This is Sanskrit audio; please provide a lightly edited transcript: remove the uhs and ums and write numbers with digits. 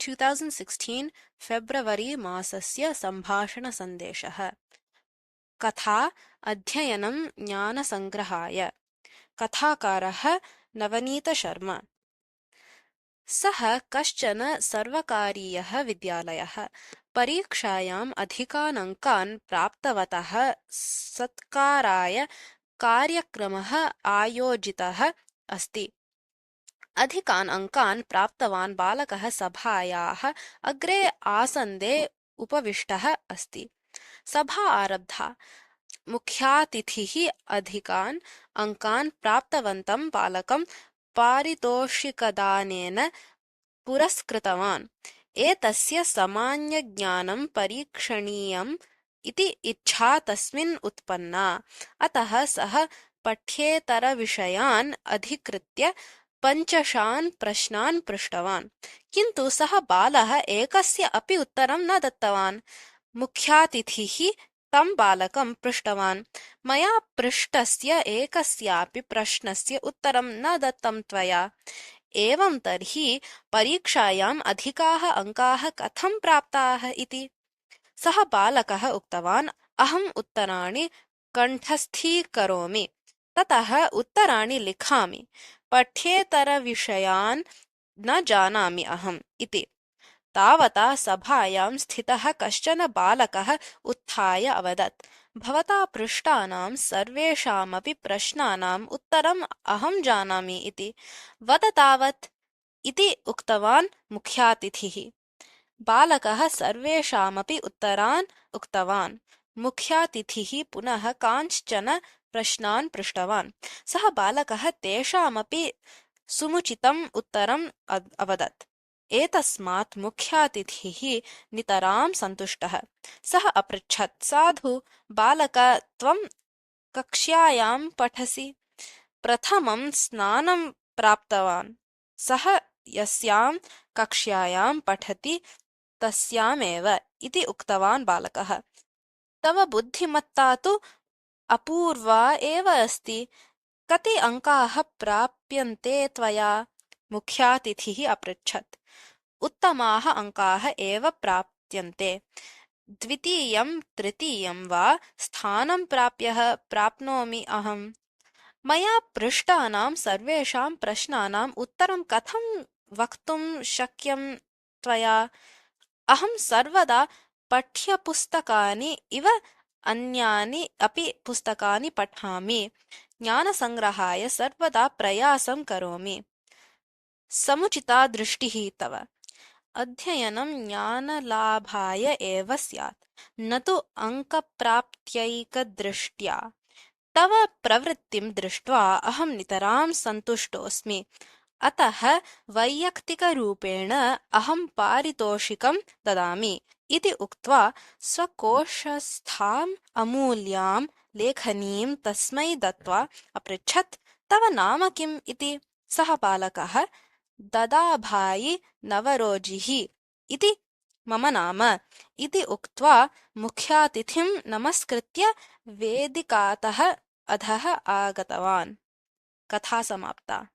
2016 फेब्रवरी मासस्य सम्भाषणसन्देशः। कथा अध्ययनं ज्ञानसङ्ग्रहाय। कथाकारः नवनीतशर्मा। सः कश्चन सर्वकारीयः विद्यालयः। परीक्षायाम् अधिकान् अङ्कान् प्राप्तवतः सत्काराय कार्यक्रमः आयोजितः अस्ति। अधिकान् अङ्कान् प्राप्तवान् बालकः सभायाः अग्रे आसन्दे उपविष्टः अस्ति। सभा आरब्धा। मुख्यातिथिः अधिकान् अङ्कान् प्राप्तवन्तं बालकं पारितोषिकदानेन पुरस्कृतवान्। एतस्य सामान्यज्ञानं परीक्षणीयम् इति इच्छा तस्मिन् उत्पन्ना। अतः सः पठ्येतरविषयान् अधिकृत्य 5 प्रश्नान् पृष्टवान्। किन्तु सः बालः एकस्य अपि उत्तरं न दत्तवान्। मुख्यातिथिः तं बालकं पृष्टवान्, मया पृष्टस्य एकस्यापि प्रश्नस्य उत्तरं न दत्तं त्वया। एवं तर्हि परीक्षायाम् अधिकाः अङ्काः कथं प्राप्ताः इति। सः बालकः उक्तवान्, अहम् उत्तराणि कण्ठस्थीकरोमि, ततः उत्तराणि लिखामि। पठ्येतरविषयान् न जानामि अहम् इति। तावता सभायां स्थितः कश्चन बालकः उत्थाय अवदत्, भवता पृष्टानां सर्वेषामपि प्रश्नानाम् उत्तरम् अहं जानामि इति। वद तावत् इति उक्तवान् मुख्यातिथिः। बालकः सर्वेषामपि उत्तरान् उक्तवान्। मुख्यातिथिः पुनः कांश्चन प्रश्नान् पृष्टवान्। सः बालकः तेषामपि समुचितम् उत्तरम् अवदत्। एतस्मात् मुख्यातिथिः नितरां सन्तुष्टः। सः अपृच्छत्, साधु बालक, त्वं कक्ष्यायां पठसि? प्रथमं स्नानं प्राप्तवान्। सः यस्यां कक्ष्यायां पठति तस्यामेव इति उक्तवान् बालकः। तव बुद्धिमत्ता तु अपूर्वा एव अस्ति। कति अङ्काः प्राप्यन्ते त्वया? मुख्यातिथिः अपृच्छत्। उत्तमाः अङ्काः एव प्राप्यन्ते। द्वितीयं तृतीयं वा स्थानं प्राप्नोमि अहम्। मया पृष्टानां सर्वेषां प्रश्नानाम् उत्तरं कथं वक्तुं शक्यं त्वया? अहं सर्वदा पाठ्यपुस्तकानि इव अन्यानि अपि पुस्तकानि पठामि। ज्ञानसङ्ग्रहाय सर्वदा प्रयासं करोमि। समुचिता दृष्टिः तव। अध्ययनं ज्ञानलाभाय एव स्यात्, न तु अङ्कप्राप्त्यैकदृष्ट्या। तव प्रवृत्तिं दृष्ट्वा अहं नितरां सन्तुष्टोऽस्मि। अतः वैयक्तिकरूपेण अहं पारितोषिकं ददामि इति उक्त्वा स्वकोशस्थाम् अमूल्यां लेखनीं तस्मै दत्त्वा अपृच्छत्, तव नाम किम् इति। सः बालकः, ददाभाई नवरोजिः इति मम नाम इति उक्त्वा मुख्यातिथिं नमस्कृत्य वेदिकातः अधः आगतवान्। कथा समाप्ता।